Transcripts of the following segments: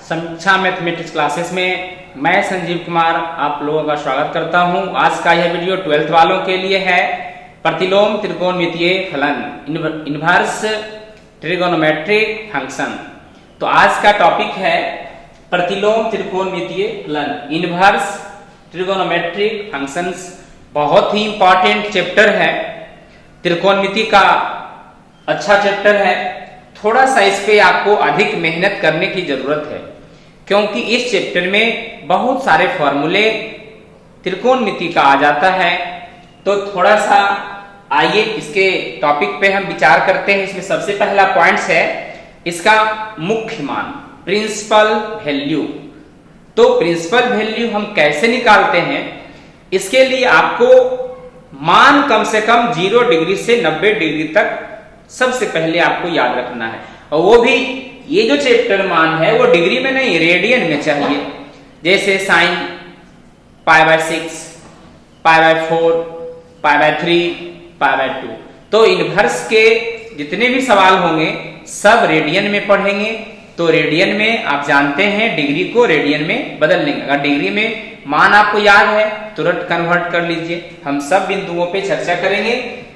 समीक्षा mathematics classes में मैं संजीव कुमार आप लोगों का स्वागत करता हूं। आज का यह वीडियो 12th वालों के लिए है। प्रतिलोम त्रिकोणमितीय फलन, इनवर्स ट्रिगोनोमेट्रिक फंक्शन। तो आज का टॉपिक है प्रतिलोम त्रिकोणमितीय फलन, इनवर्स ट्रिगोनोमेट्रिक फंक्शंस। बहुत ही इंपॉर्टेंट चैप्टर है, त्रिकोणमिति का अच्छा चैप्टर है। थोड़ा सा इस पे आपको अधिक मेहनत करने की जरूरत है, क्योंकि इस चैप्टर में बहुत सारे फॉर्मूले त्रिकोणमिति का आ जाता है। तो थोड़ा सा आइए इसके टॉपिक पे हम विचार करते हैं। इसमें सबसे पहला पॉइंट्स है इसका मुख्य मान, प्रिंसिपल वैल्यू। तो प्रिंसिपल वैल्यू हम कैसे निकालते हैं, इसके लिए आपको मान कम से कम 0 डिग्री से 90 डिग्री तक सबसे पहले आपको याद रखना है। और वो भी ये जो चैप्टर मान है वो डिग्री में नहीं, रेडियन में चाहिए। जैसे साइन π/6, π/4, π/3, π/2। तो इनवर्स के जितने भी सवाल होंगे सब रेडियन में पढ़ेंगे। तो रेडियन में आप जानते हैं डिग्री को रेडियन में बदल लेंगे। अगर डिग्री में मान आपको याद है तुरंत कन्वर्ट कर लीजिए। हम सब बिंदुओं पे चर्चा करेंगे।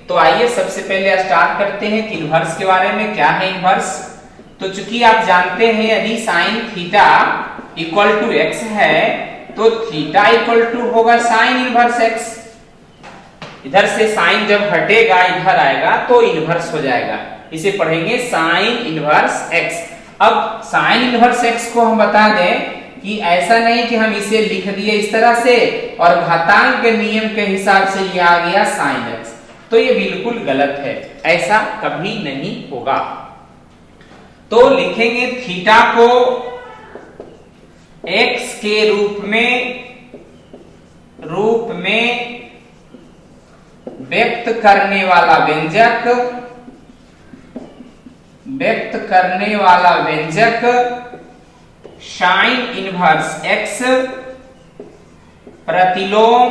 तो आइए सबसे पहले स्टार्ट करते हैं कि इनवर्स के बारे में। क्या है इनवर्स? तो चूंकि आप जानते हैं यदि sine theta equal to x है तो थीटा इक्वल टू होगा साइन इनवर्स एक्स। इधर से साइन जब हटेगा इधर आएगा तो इनवर्स हो जाएगा। इसे पढ़ेंगे साइन इनवर्स एक्स। अब साइन इनवर्स एक्स को हम बता दें कि ऐसा नहीं कि हम इसे लिख दिए इस तरह से और घातांक के नियम के हिसाब से ये आ गया साइन एक्स, तो ये बिल्कुल गलत है, ऐसा कभी नहीं होगा। तो लिखेंगे थीटा को एक्स के रूप में व्यक्त करने वाला व्यंजक साइन इनवर्स एक्स प्रतिलोम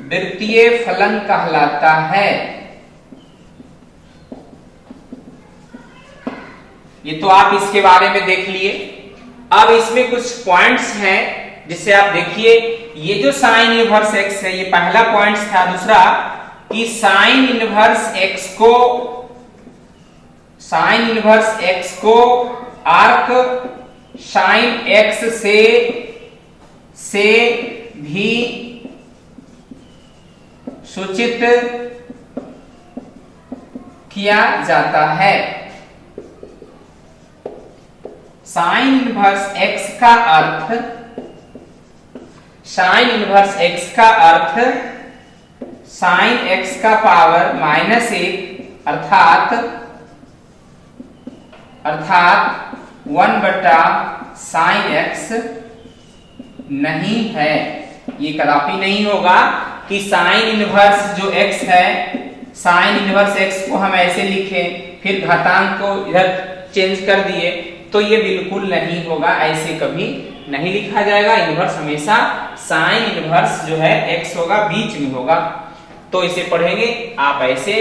वृत्तीय फलन कहलाता है। ये तो आप इसके बारे में देख लिए। अब इसमें कुछ पॉइंट्स हैं जिसे आप देखिए। ये जो साइन इनवर्स एक्स है ये पहला पॉइंट था। दूसरा कि साइन इनवर्स एक्स को आर्क साइन एक्स से भी सूचित किया जाता है। साइन इनवर्स एक्स का अर्थ साइन एक्स का पावर -1 अर्थात 1/sin x नहीं है। ये कदापि नहीं होगा कि साइन इनवर्स जो x है, साइन इनवर्स x को हम ऐसे लिखें फिर घातांक को इधर चेंज कर दिए, तो ये बिल्कुल नहीं होगा, ऐसे कभी नहीं लिखा जाएगा। इनवर्स हमेशा साइन इनवर्स जो है x होगा, बीच में होगा। तो इसे पढ़ेंगे आप ऐसे।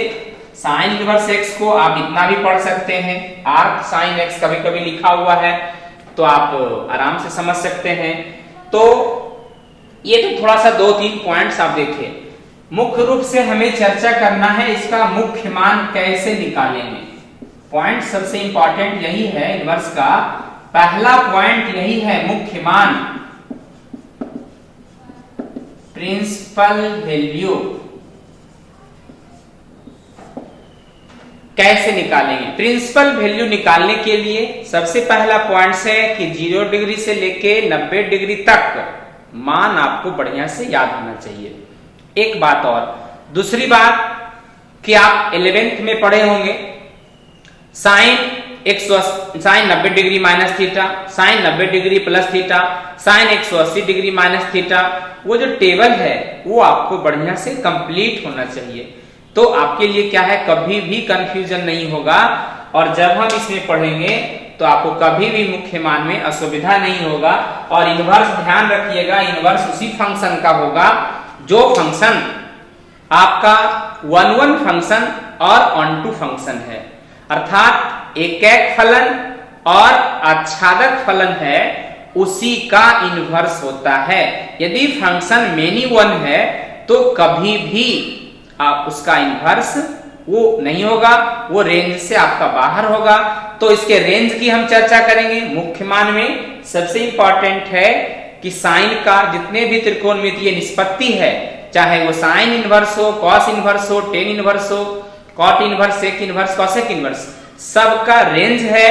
साइन इनवर्स x को आप इतना भी पढ़ सकते हैं, आर्क साइन x कभी कभी लिखा हुआ है, तो आप आराम से समझ सकते हैं। तो ये तो थोड़ा सा 2-3 पॉइंट्स आप देखिए। मुख्य रूप से हमें चर्चा करना है इसका मुख्य मान कैसे निकालेंगे। पॉइंट सबसे इंपॉर्टेंट यही है, इनवर्स का पहला पॉइंट यही है, मुख्य मान, प्रिंसिपल वैल्यू कैसे निकालेंगे। प्रिंसिपल वैल्यू निकालने के लिए सबसे पहला पॉइंट है कि 0 डिग्री से लेके 90 डिग्री तक मान आपको बढ़िया से याद होना चाहिए। एक बात और, दूसरी बात कि आप 11th में पढ़े होंगे sine 90 degree minus theta, sine 90 degree plus theta, sine 180 degree minus theta. वो जो टेबल है वो आपको बढ़िया से कंप्लीट होना चाहिए। तो आपके लिए क्या है, कभी भी कंफ्यूजन नहीं होगा। और जब हम इसमें पढ़ेंगे तो आपको कभी भी मुख्य मान में असुविधा नहीं होगा। और इनवर्स ध्यान रखिएगा, इनवर्स उसी फंक्शन का होगा जो फंक्शन आपका 1-1 फंक्शन और 1-2 फंक्शन है। अर्थात एक फलन और आच्छादक फलन है उसी का इन्वर्स होता है। यदि फंक्शन मेनी वन है तो कभी भी उसका इन्वर्स वो नहीं होगा, वो रेंज से आपका बाहर होगा। तो इसके रेंज की हम चर्चा करेंगे। मुख्य मान में सबसे इंपॉर्टेंट है कि साइन का जितने भी त्रिकोणमितीय निष्पत्ति है, चाहे वो साइन इनवर्स हो, कॉस इनवर्स हो, टेन इनवर्स हो, cot inverse, sec inverse, cosec inverse, सबका रेंज है।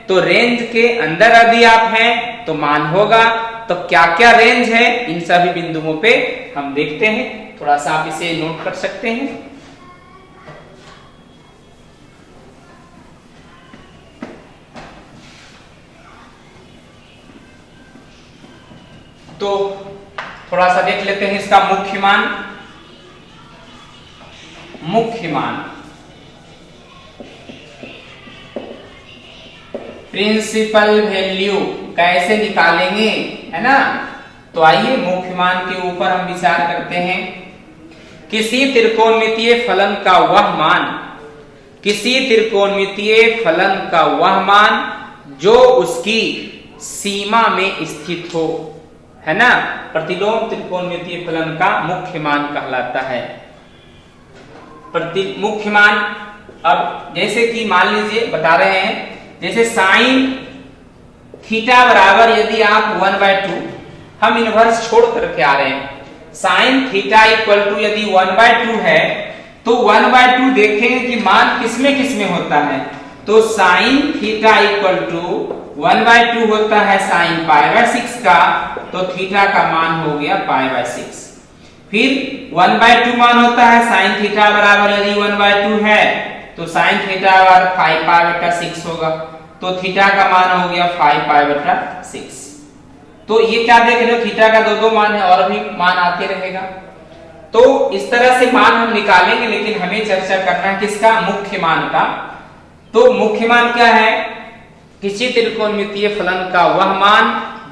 तो रेंज के अंदर यदि आप हैं तो मान होगा। तो क्या क्या रेंज है इन सभी बिंदुओं पे हम देखते हैं। थोड़ा सा आप इसे नोट कर सकते हैं। तो थोड़ा सा देख लेते हैं इसका मुख्य मान। मुख्य मान प्रिंसिपल वैल्यू कैसे निकालेंगे, है ना। तो आइए मुख्य मान के ऊपर हम विचार करते हैं। किसी त्रिकोणमितीय फलन का वह मान, किसी त्रिकोणमितीय फलन का वह मान जो उसकी सीमा में स्थित हो, है ना। प्रतिलोम त्रिकोणमितीय फलन का मुख्य मान कहलाता है। मुख्य मान, अब जैसे कि मान लीजिए बता रहे हैं, जैसे साइन थीटा बराबर यदि आप 1/2, हम इनवर्स छोड़ करके आ रहे हैं, साइन थीटा इक्वल टू यदि 1/2 है तो 1/2 देखेंगे कि मान किसमें किसमें होता है। तो साइन थीटा इक्वल टू 1/2 होता है साइन π/6 का, तो थीटा का मान हो गया π/6। फिर 1/2 मान होता है साइन थीटा बराबर यदि 1/2 है तो साइन थीटा बराबर 5π/6 होगा, तो थीटा का मान हो गया 5π/6। तो ये क्या देख रहे हो, थीटा का दो मान है और भी मान आते रहेगा। तो इस तरह से मान हम निकालेंगे, लेकिन हमें चर्चा करना है किसका, मुख्य मान का। तो मुख्य मान क्या है, किसी त्रिकोणमितीय फलन का वह मान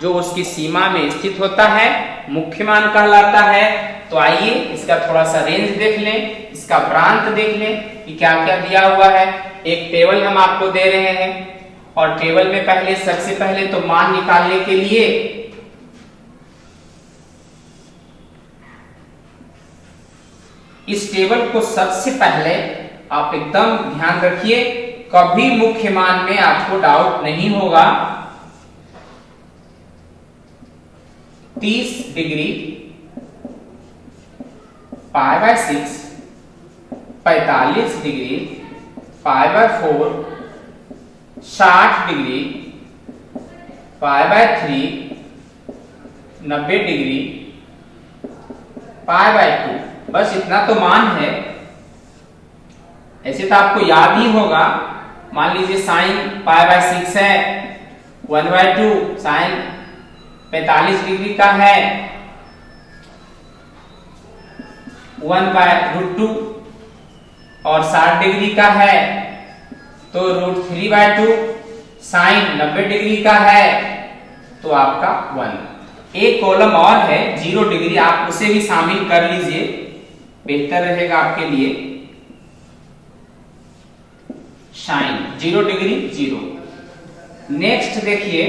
जो उसकी सीमा में स्थित होता है मुख्य मान कहलाता है। तो आइए इसका थोड़ा सा रेंज देख लें, इसका प्रांत देख लें कि क्या क्या दिया हुआ है। एक टेबल हम आपको दे रहे हैं और टेबल में पहले सबसे पहले तो मान निकालने के लिए इस टेबल को सबसे पहले आप एकदम ध्यान रखिए, कभी मुख्य मान में आपको डाउट नहीं होगा। 30 डिग्री π/6, 45 डिग्री π/4, 60 डिग्री π/3, 90 डिग्री π/2। बस इतना तो मान है। ऐसे तो आपको याद ही होगा। मान लीजिए साइन π/6 है, 1/2 साइन 45 डिग्री का है, 1/√2 और 60 डिग्री का है तो √3/2, साइन 90 डिग्री का है तो आपका 1। एक कॉलम और है 0 डिग्री, आप उसे भी शामिल कर लीजिए, बेहतर रहेगा आपके लिए। Sine 0 degree 0। नेक्स्ट देखिए,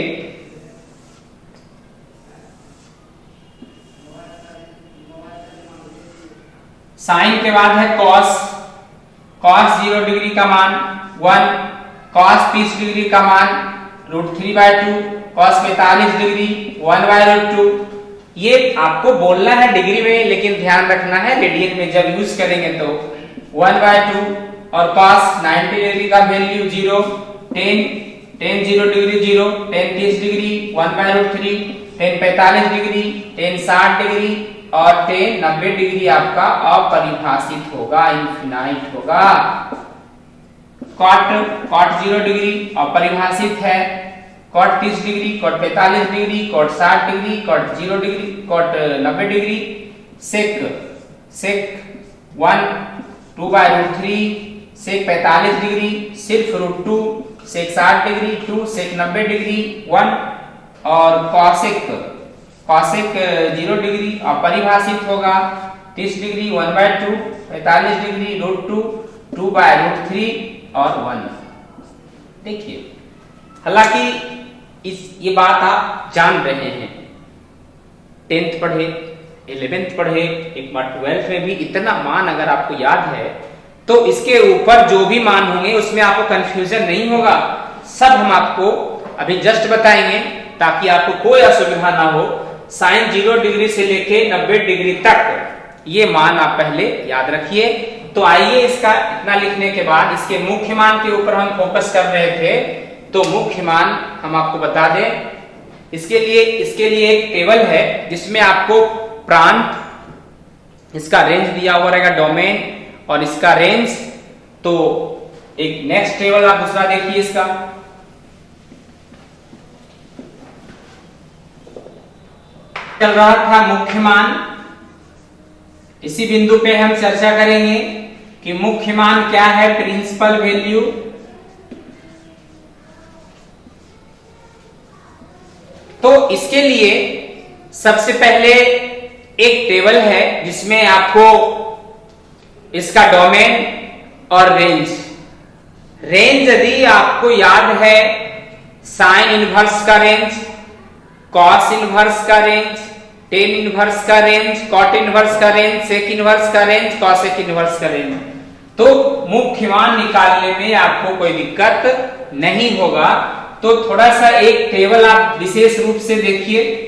साइन के बाद है कॉस। कॉस 0 डिग्री का मान 1, कॉस 30 डिग्री का मान √3/2, कॉस 45 डिग्री 1/√2। ये आपको बोलना है डिग्री में, लेकिन ध्यान रखना है रेडियन में जब यूज करेंगे तो 1/2। और cos 90 डिग्री का value 0, tan 0 degree 0, tan 30 degree 1/√3, tan 45 degree, tan 60 degree और tan 90 डिग्री आपका अपरिभाषित होगा, इनफिनाइट होगा। cot 0 डिग्री अपरिभाषित है, cot 30 degree, cot 45 degree, cot 60 degree, cot 0 degree, cot 90 degree, sec 1 2/√3, sec 45 degree सिर्फ √2, sec 60 डिग्री 2, sec 90 डिग्री 1 और cosec 0 degree अपरिभाषित होगा, 30 डिग्री 1/2, 45 डिग्री √2, 2/√3 और 1। देखिए हालांकि ये बात आप जान रहे हैं, 10th पढ़े, 11th पढ़े, एक बार 12th में भी इतना मान अगर आपको याद है तो इसके ऊपर जो भी मान होंगे उसमें आपको कंफ्यूजन नहीं होगा। सब हम आपको अभी जस्ट बताएंगे ताकि आपको कोई असुविधा ना हो। साइन 0 डिग्री से लेके 90 डिग्री तक ये मान आप पहले याद रखिए। तो आइए इसका इतना लिखने के बाद इसके मुख्य मान के ऊपर हम फोकस कर रहे थे, तो मुख्य मान हम आपको बता दें। इसके लिए एक टेबल है जिसमें आपको प्रांत, इसका रेंज दिया हुआ रहेगा, डोमेन और इसका रेंज। तो एक नेक्स्ट टेबल आप दूसरा देखिए, इसका चल रहा था मुख्य मान। इसी बिंदु पे हम चर्चा करेंगे कि मुख्य मान क्या है, प्रिंसिपल वैल्यू। तो इसके लिए सबसे पहले एक टेबल है जिसमें आपको इसका डोमेन और रेंज यदि आपको याद है, साइन इनवर्स का रेंज, कॉस इनवर्स का रेंज, टेन इनवर्स का रेंज, कॉट इनवर्स का रेंज, सेक इनवर्स का रेंज, कॉसेक इनवर्स का रेंज। तो मुख्य मान निकालने में आपको कोई दिक्कत नहीं होगा। तो थोड़ा सा एक टेबल आप विशेष रूप से देखिए।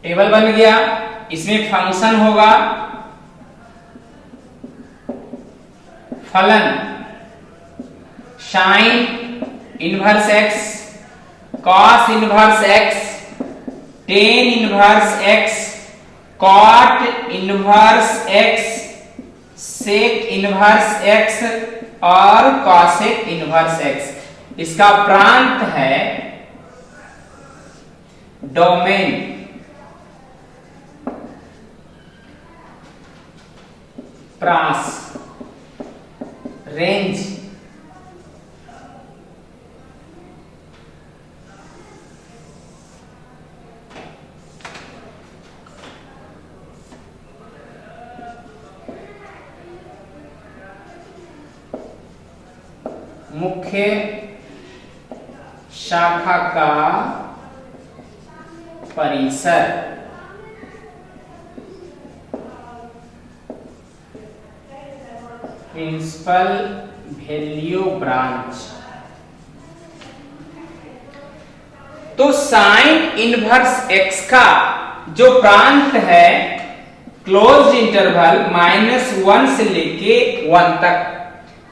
टेबल बन गया, इसमें फंक्शन होगा फलन sine inverse x, cos inverse x, tan inverse x, cot inverse x, sec inverse x और कॉसेक इनवर्स एक्स। इसका प्रांत है डोमेन, प्रास, रेंज, मुख्य शाखा का परिसर, प्रिंसिपल वैल्यू ब्रांच। तो साइन इनवर्स एक्स का जो प्रांत है क्लोज इंटरवल -1 से लेके 1 तक,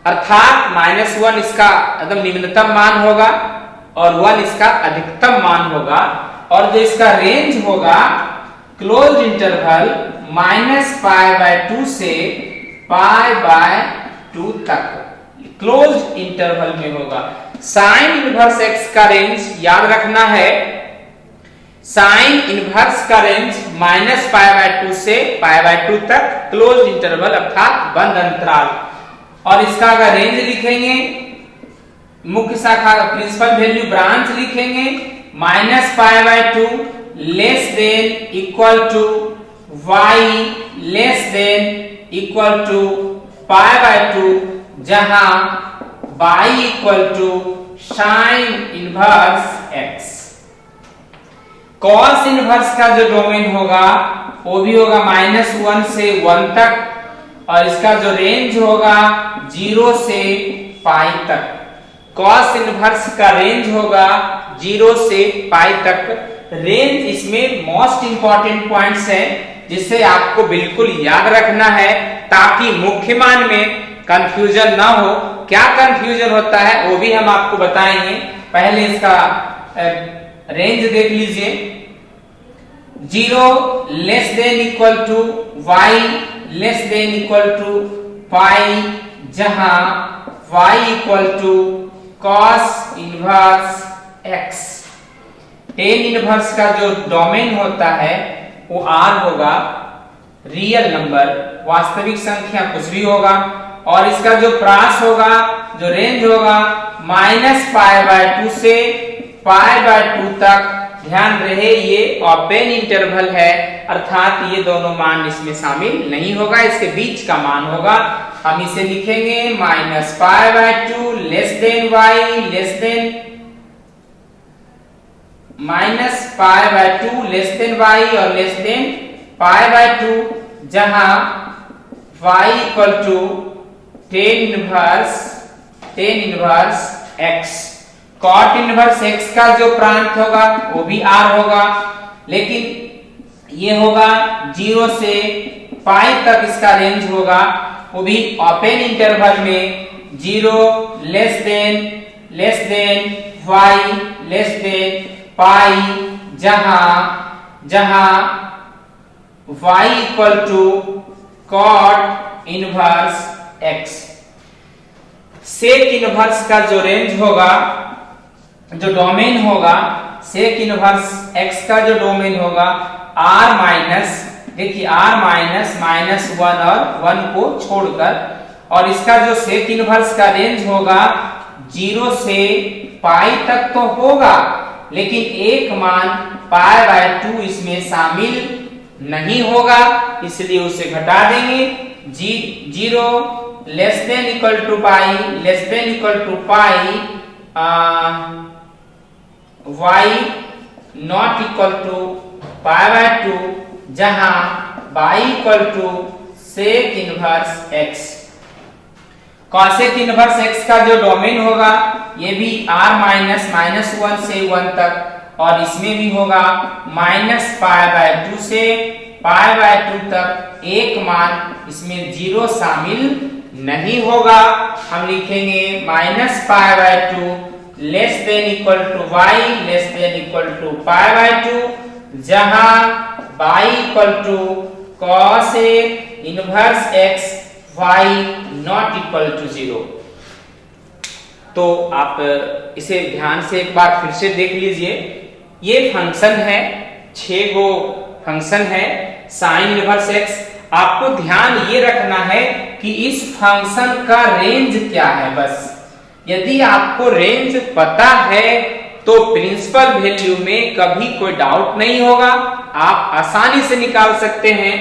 अर्थात -1 इसका एकदम निम्नतम मान होगा और 1 इसका अधिकतम मान होगा। और जो इसका रेंज होगा क्लोज इंटरवल -π/2 से π/2 तक क्लोज इंटरवल में होगा। साइन इनवर्स एक्स का रेंज याद रखना है, साइन इनवर्स का रेंज -π/2 से π/2 तक क्लोज इंटरवल अर्थात बंद अंतराल। और इसका अगर रेंज लिखेंगे, मुख्य शाखा का प्रिंसिपल वैल्यू ब्रांच लिखेंगे -π/2 less than equal to y less than equal to π/2, जहां y equal to sine inverse x। Cos inverse का जो डोमेन होगा वो भी होगा -1 से 1 तक और इसका जो रेंज होगा 0 से π तक। कॉस इनवर्स का रेंज होगा 0 से π तक। रेंज इसमें मोस्ट इंपॉर्टेंट पॉइंट्स है जिसे आपको बिल्कुल याद रखना है ताकि मुख्य मान में कंफ्यूजन ना हो। क्या कंफ्यूजन होता है वो भी हम आपको बताएंगे। पहले इसका रेंज देख लीजिए, 0 less than equal to y less than equal to pi, जहां y equal to cos inverse x। Tan inverse का जो डोमेन होता है वो r होगा, रियल नंबर वास्तविक संख्या कुछ भी होगा, और इसका जो प्रास होगा, जो रेंज होगा -π/2 से π/2 तक। ध्यान रहे ये ओपन इंटरवल है, अर्थात ये दोनों मान इसमें शामिल नहीं होगा, इसके बीच का मान होगा। हम इसे लिखेंगे -π/2 less than y less than -π/2 less than y और लेस देन π/2, जहां y equal to tan inverse x। cot inverse x का जो प्रांत होगा वो भी r होगा, लेकिन ये होगा 0 से π तक इसका रेंज होगा, वो भी ओपन इंटरवल में 0 less than y less than pi, जहां y equal to cot inverse x। Sec inverse का जो रेंज होगा, जो डोमेन होगा, सेक इनवर्स x का जो डोमेन होगा r माइनस, देखिए r माइनस -1 और 1 को छोड़कर, और इसका जो सेक इनवर्स का रेंज होगा 0 से पाई तक तो होगा, लेकिन एक मान π/2 इसमें शामिल नहीं होगा, इसलिए उसे घटा देंगे। 0 less than equal to pi less than equal to pi, y not equal to π/2, जहां y equal to sec inverse x। Cosec inverse x का जो डोमेन होगा ये भी r -1 से 1 तक, और इसमें भी होगा -π/2 से π/2 तक, एक मान इसमें 0 शामिल नहीं होगा। हम लिखेंगे -π/2 less than equal to y less than equal to π/2, जहां y equal to cosec inverse x y not equal to 0। तो आप इसे ध्यान से एक बार फिर से देख लीजिए। ये फंक्शन है, 6 गो फंक्शन है साइन इनवर्स x। आपको ध्यान ये रखना है कि इस फंक्शन का रेंज क्या है। बस यदि आपको रेंज पता है तो प्रिंसिपल वैल्यू में कभी कोई डाउट नहीं होगा, आप आसानी से निकाल सकते हैं।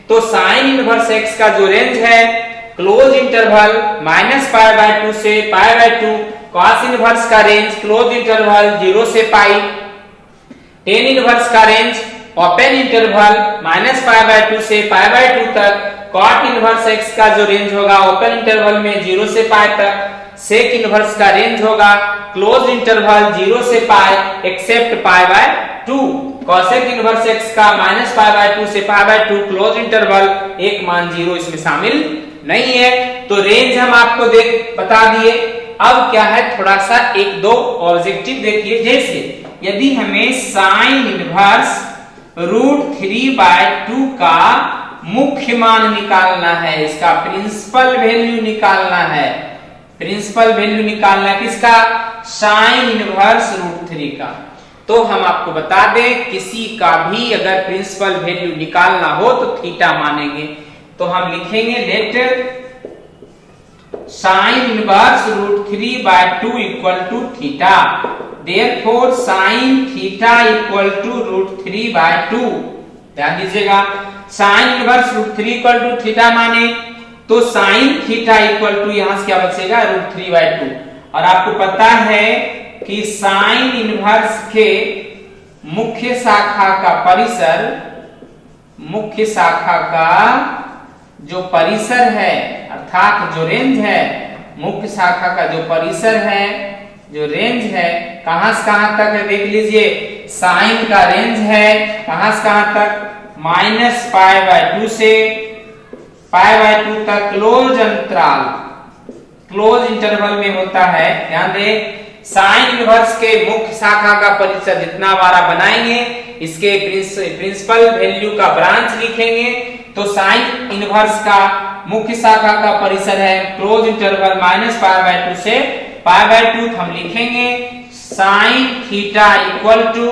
तो साइन इनवर्स x का जो रेंज है क्लोज इंटरवल -π/2 से π/2, cos इनवर्स का रेंज क्लोज इंटरवल 0 से पाई, tan इनवर्स का रेंज ओपन इंटरवल -π/2 से π/2 तक, cot इनवर्स x का जो रेंज होगा ओपन इंटरवल में 0 से पाई तक, सेक इनवर्स का रेंज होगा क्लोज इंटरवल 0 से पाई एक्सेप्ट π/2, cosec इनवर्स x का -π/2 से π/2 क्लोज इंटरवल, एक मान 0 इसमें शामिल नहीं है। तो रेंज हम आपको बता दिए। अब क्या है, थोड़ा सा 1-2 ऑब्जेक्टिव देखिए। जैसे यदि हमें साइन इनवर्स √3/2 का मुख्य मान निकालना है, इसका प्रिंसिपल वैल्यू निकालना है, प्रिंसिपल वैल्यू निकालना है किसका, साइन इनवर्स √3 का। तो हम आपको बता दें किसी का भी अगर प्रिंसिपल वैल्यू निकालना हो तो थीटा मानेंगे। तो हम लिखेंगे let sine inverse √3/2 equal to theta, therefore sine theta equal to √3/2। ध्यान दीजिएगा, sine inverse √3 equal to theta माने तो साइन थीटा इक्वल टू यहां से क्या बचेगा √3/2। और आपको पता है कि साइन इनवर्स के मुख्य शाखा का परिसर, मुख्य शाखा का जो परिसर है अर्थात जो रेंज है, मुख्य शाखा का जो परिसर है, जो रेंज है, कहां से कहां तक है देख लीजिए। साइन का रेंज है कहां से कहां तक, -π/2 से π/2 तक क्लोज अंतराल, क्लोज इंटरवल में होता है। ध्यान दें, साइन इनवर्स के मुख्य शाखा का परिसर जितना बार बनाएंगे इसके प्रिंसिपल वैल्यू का ब्रांच लिखेंगे। तो साइन इनवर्स का मुख्य शाखा का परिसर है क्लोज इंटरवल -π/2 से π/2। हम लिखेंगे साइन थीटा इक्वल टू,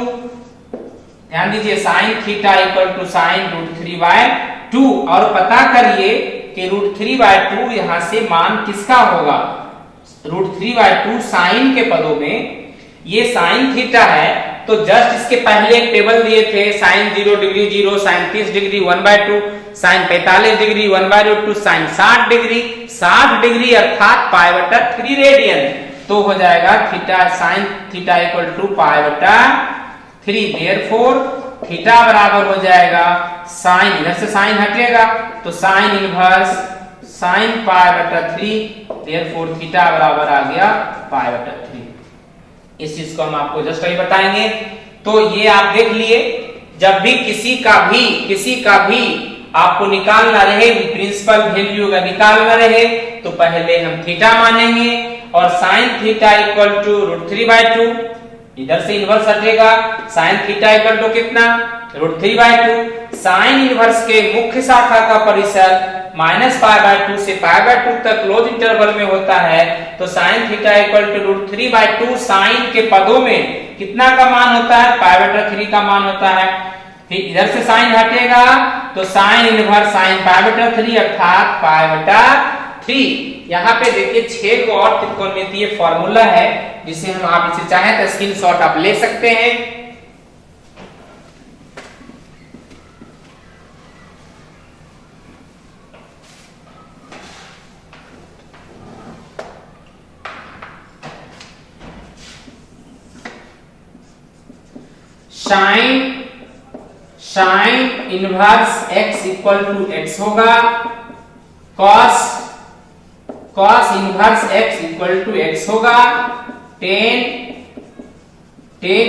ध्यान दीजिए, sine theta equal to sine √3/2। और पता करिए कि √3/2 यहां से मान किसका होगा, √3/2 साइन के पदों में, ये साइन थीटा है तो जस्ट इसके पहले एक टेबल दिए थे, sine 0 degree 0, sine 30 degree 1/2, sine 45 degree 1/2, sine 60 degree 60 degree अर्थात π/3 रेडियन, तो हो जाएगा theta sine theta equal to π/3, therefore theta बराबर हो जाएगा साइन, इधर से साइन हटेगा तो sine inverse sine π/3, therefore theta बराबर आ गया π/3। इस चीज को हम आपको जस्ट अभी बताएंगे। तो ये आप देख लिए, जब भी किसी का भी आपको निकालना रहे, प्रिंसिपल वैल्यू का निकालना रहे, तो पहले हम थीटा मानेंगे और साइन थीटा इक्वल टू √3/2, इधर से इनवर्स हटेगा, साइन थीटा इक्वल टू कितना, √3/2, साइन इनवर्स के मुख्य शाखा का परिसर -π/2 से π/2 तक क्लोज इंटरवल में होता है, तो sine theta equal to √3/2 sine के पदों में कितना का मान होता है, π/3 का मान होता है। फिर इधर से साइन हटेगा तो साइन इनवर्स साइन π/3 अर्थात π/3। यहाँ पे देखिए 6 को और त्रिकोणमितीय फॉर्मूला है, जिसे हम आप इसे चाहें तो स्क्रीनशॉट आप ले सकते हैं। Sine inverse x equal to x होगा, cos inverse x equal to x होगा, tan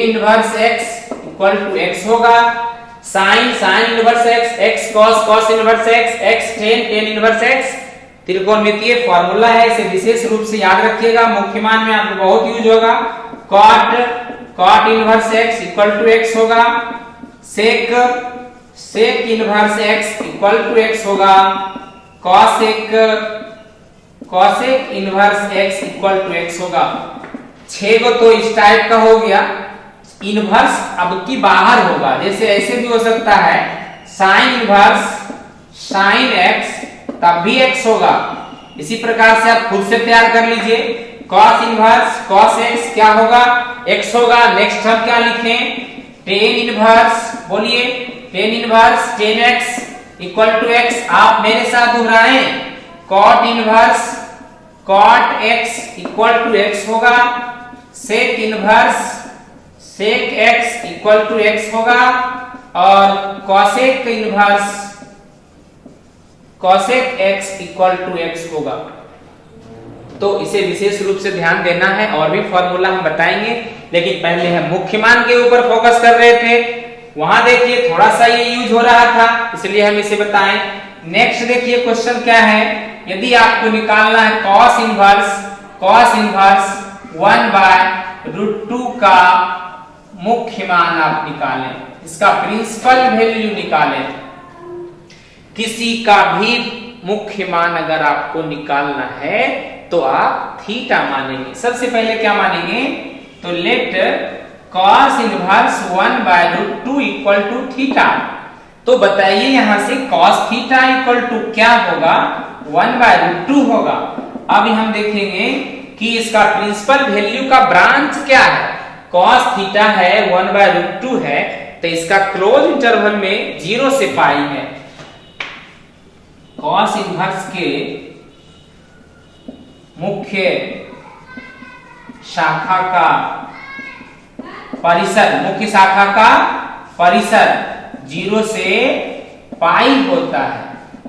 inverse x equal to x होगा, sine inverse x cos inverse x tan inverse x त्रिकोणमितीय फॉर्मूला है, इसे विशेष रूप से याद रखिएगा, मुख्य मान में आपको बहुत यूज होगा। Cot inverse x equal to x होगा, sec inverse x equal to x होगा, cosec inverse x equal to x होगा। 6 को तो इस टाइप का हो गया, इनवर्स अब की बाहर होगा, जैसे ऐसे भी हो सकता है, साइन इनवर्स साइन x तब भी x होगा। इसी प्रकार से आप खुद से तैयार कर लीजिए, कॉस इनवर्स कॉस x क्या होगा, x होगा। नेक्स्ट हम क्या लिखें, टेन इनवर्स, बोलिए tan inverse tan x equal to x, आप मेरे साथ दोहराएं, cot inverse cot x equal to x होगा, sec inverse sec x equal to x होगा, और cosec inverse cosec x equal to x होगा। तो इसे विशेष रूप से ध्यान देना है, और भी फॉर्मूला हम बताएंगे, लेकिन पहले हम मुख्य मान के ऊपर फोकस कर रहे थे, वहां देखिए थोड़ा सा ये यूज हो रहा था, इसलिए हम इसे बताएं। नेक्स्ट देखिए क्वेश्चन क्या है, यदि आपको निकालना है कॉस इनवर्स 1/√2 का मुख्य मान आप निकालें, इसका प्रिंसिपल वैल्यू निकालें। किसी का भी मुख्य मान अगर आपको निकालना है तो आप थीटा मानेंगे। सबसे पहले क्या मानेंगे, तो let cos inverse 1/√2 equal to theta. तो बताइए यहां से कॉस थीटा इक्वल टू क्या होगा, 1/√2 होगा। अब हम देखेंगे कि इसका प्रिंसिपल वैल्यू का ब्रांच क्या है, कॉस थीटा है 1/√2 है, तो इसका क्लोज इंटरवल में 0 से π है। कॉस इनवर्स के मुख्य शाखा का परिसर 0 से π होता है,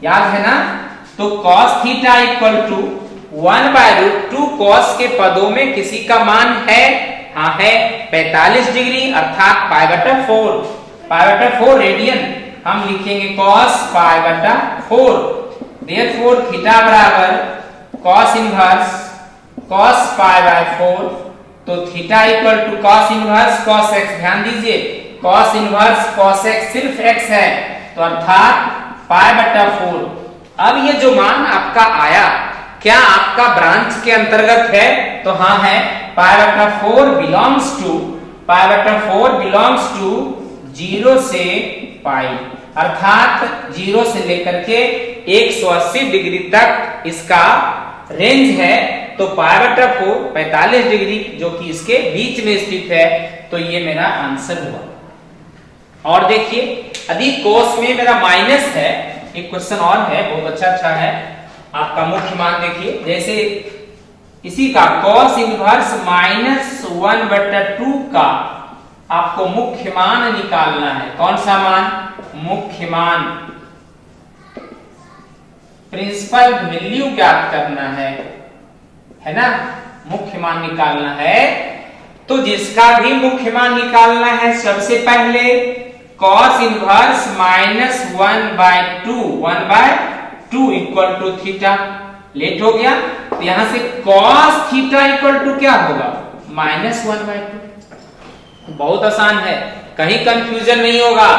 याद है ना। तो cos theta equal to 1/√2 cos के पदों में किसी का मान है, हाँ है 45 डिग्री अर्थात π/4 रेडियन। हम लिखेंगे cos π/4, देयरफॉर थीटा बराबर cos इनवर्स cos π/4, तो theta equal to cos inverse cos x। ध्यान दीजिए cos इनवर्स cos x सिर्फ x है, तो अर्थात π/4। अब ये जो मान आपका आया, क्या आपका ब्रांच के अंतर्गत है, तो हाँ है, π/4 बिलोंग्स टू 0 से π, अर्थात 0 से लेकर के 180 डिग्री तक इसका रेंज है, तो पाई बटा 4 45 डिग्री जो कि इसके बीच में स्थित है, तो ये मेरा आंसर हुआ। और देखिए यदि कोस में मेरा माइनस है, एक क्वेश्चन और है बहुत अच्छा है आपका मुख्य मान। देखिए जैसे इसी का cos इनवर्स -1/2 का आपको मुख्य मान निकालना है। कौन सा मान? मुख्य मान, प्रिंसिपल वैल्यू ज्ञात करना है ना, मुख्य मान निकालना है। तो जिसका भी मुख्य मान निकालना है, सबसे पहले cos inverse -1/2 equal to theta. Let हो गया तो यहां से cos थीटा इक्वल टू क्या होगा? -1/2। बहुत आसान है, कहीं कंफ्यूजन नहीं होगा।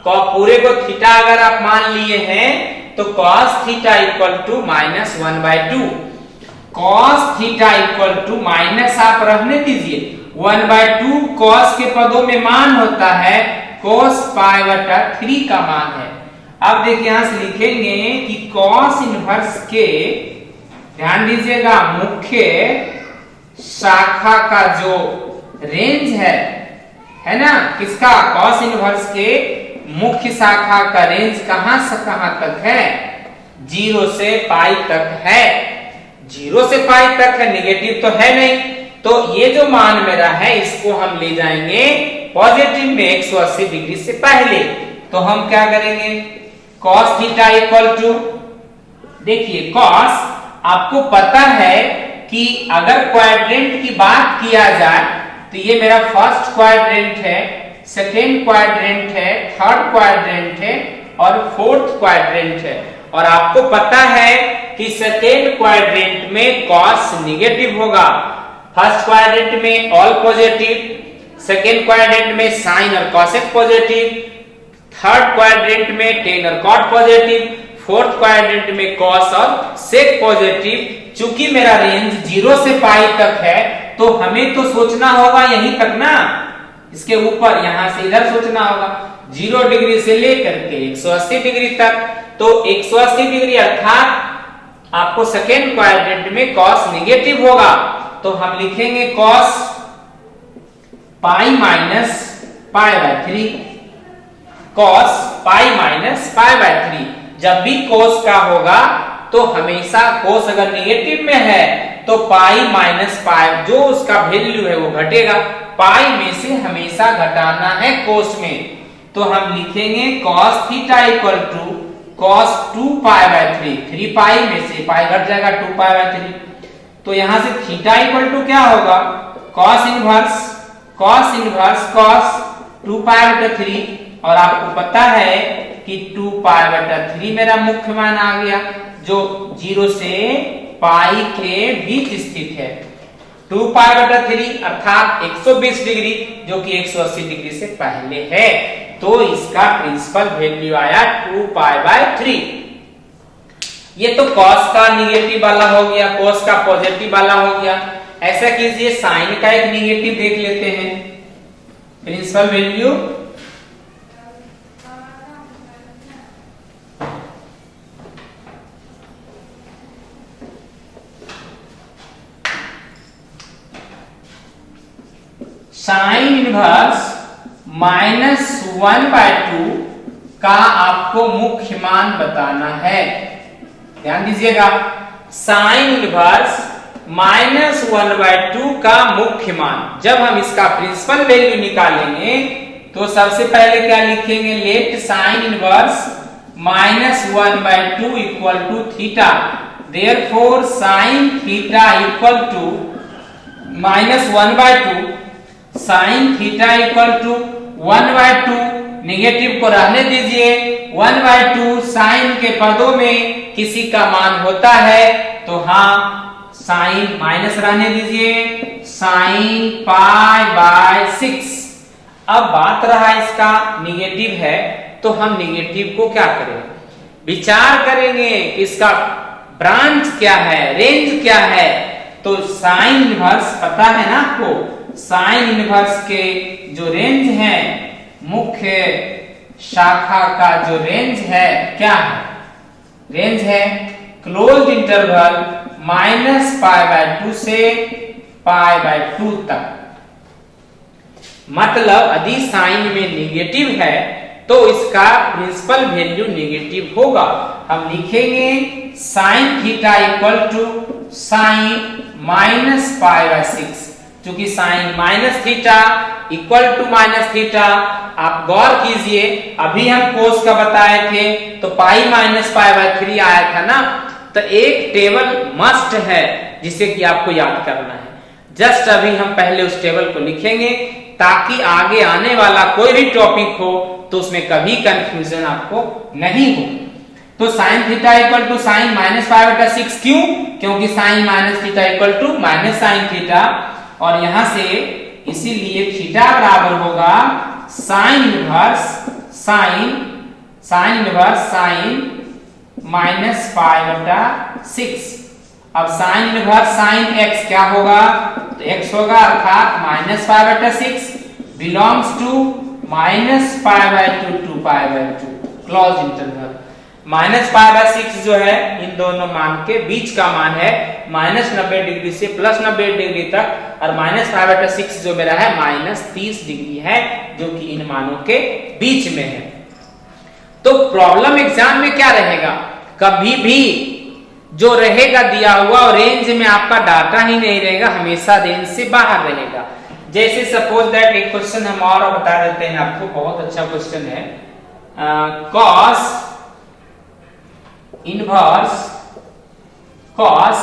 पूरे को थीटा अगर आप मान लिए हैं तो cos theta equal to -1/2। cos theta equal to minus आप रहने दीजिए, 1/2 cos के पदों में मान होता है, cos पाई बटा 3 का मान है। अब देखिए यहां से लिखेंगे कि cos इनवर्स के, ध्यान दीजिएगा, मुख्य शाखा का जो रेंज है ना, किसका? cos इनवर्स के मुख्य शाखा का रेंज कहां से कहां तक है? 0 से पाई तक है। 0 से पाई तक है, निगेटिव तो है नहीं। तो ये जो मान मेरा है इसको हम ले जाएंगे पॉजिटिव में 180 डिग्री से पहले। तो हम क्या करेंगे? cos थीटा इक्वल टू, देखिए cos आपको पता है कि अगर क्वाड्रेंट की बात किया जाए तो ये मेरा फर्स्ट क्वाड्रेंट है, सेकेंड क्वाड्रेंट है, थर्ड क्वाड्रेंट है और फोर्थ क्वाड्रेंट है। और आपको पता है कि सेकेंड क्वाड्रेंट में cos निगेटिव होगा, फर्स्ट क्वाड्रेंट में ऑल पॉजिटिव, सेकेंड क्वाड्रेंट में साइन और cosec पॉजिटिव, थर्ड क्वाड्रेंट में tan और cot पॉजिटिव, फोर्थ क्वाड्रेंट में cos और sec पॉजिटिव। चूंकि मेरा रेंज 0 से पाई तक है तो हमें तो सोचना होगा यहीं तक ना, इसके ऊपर यहां से इधर सोचना होगा, 0 डिग्री से लेकर के 180 डिग्री तक। तो 180 डिग्री अर्थात आपको सेकेंड क्वाड्रेंट में cos निगेटिव होगा, तो हम लिखेंगे cos pi minus pi by 3, cos pi minus pi by 3। जब भी cos का होगा तो हमेशा cos अगर निगेटिव में है तो पाई माइनस पाई जो उसका वैल्यू है वो घटेगा, पाई में से हमेशा घटाना है cos में। तो हम लिखेंगे cos theta equal to cos 2 pi by 3, 3 pi में से पाई घट जाएगा 2 पाई बाय 3। तो यहां से थीटा इक्वल टू क्या होगा? cos इनवर्स cos 2 पाई बटा 3। और आपको पता है कि 2 पाई बटा 3 मेरा मुख्य मान आ गया, जो 0 से पाई के बीच स्थित है। 2 पाई बटा 3 अर्थात 120 डिग्री जो कि 180 डिग्री से पहले है। तो इसका प्रिंसिपल वैल्यू आया 2 पाई बाय 3। ये तो cos का निगेटिव वाला हो गया, cos का पॉजिटिव वाला हो गया। ऐसा कीजिए साइन का एक निगेटिव देख लेते हैं, प्रिंसिपल वैल्यू साइन इनवर्स -1/2 का आपको मुख्य मान बताना है। ध्यान दीजिएगा, साइन इनवर्स -1/2 का मुख्य मान। जब हम इसका प्रिंसिपल वैल्यू निकालेंगे तो सबसे पहले क्या लिखेंगे? Let sine inverse -1/2 equal to theta. Therefore sine theta equal to -1/2, sine theta equal to 1/2, negative को रहने दीजिए, 1/2 साइन के पदों में किसी का मान होता है तो हाँ साइन माइनस रहने दीजिए, साइन पाई बाय 6। अब बात रहा इसका निगेटिव है तो हम निगेटिव को क्या करें? विचार करेंगे कि इसका ब्रांच क्या है, रेंज क्या है। तो साइन इनवर्स पता है ना आपको, साइन इनवर्स के जो रेंज है, मुख्य शाखा का जो रेंज है क्या है? रेंज है क्लोज्ड इंटरवल -π/2 से π/2 तक। मतलब यदि साइन में नेगेटिव है तो इसका प्रिंसिपल वैल्यू नेगेटिव होगा। हम लिखेंगे sine theta equal to sine -π/6। चूंकि sine minus theta equal to minus theta, आप गौर कीजिए अभी हम कोस का बताए थे तो पाई -π/3 आया था ना। तो एक टेबल मस्ट है जिसे कि आपको याद करना है। जस्ट अभी हम पहले उस टेबल को लिखेंगे ताकि आगे आने वाला कोई भी टॉपिक हो तो उसमें कभी कंफ्यूजन आपको नहीं हो। तो sine theta equal to sine -π/6 क्यों? क्योंकि sine minus theta equal to minus sine theta, और यहां से इसीलिए थीटा बराबर होगा साइन इनवर्स साइन -π/6। अब साइन इनवर्स साइन x क्या होगा? तो x होगा अर्थात -π/6 belongs to -π/2 to π/2 close interval. -π/6 जो है इन दोनों मान के बीच का मान है, -90 डिग्री से +90 डिग्री तक, और -π/6 जो मेरा है -30 डिग्री है, जो कि इन मानों के बीच में है। तो प्रॉब्लम एग्जाम में क्या रहेगा? कभी भी जो रहेगा दिया हुआ और रेंज में आपका डाटा ही नहीं रहेगा, हमेशा रेंज से बाहर रहेगा। जैसे सपोज दैट एक क्वेश्चन हम और बता देते हैं आपको, बहुत अच्छा क्वेश्चन है। Cos inverse cos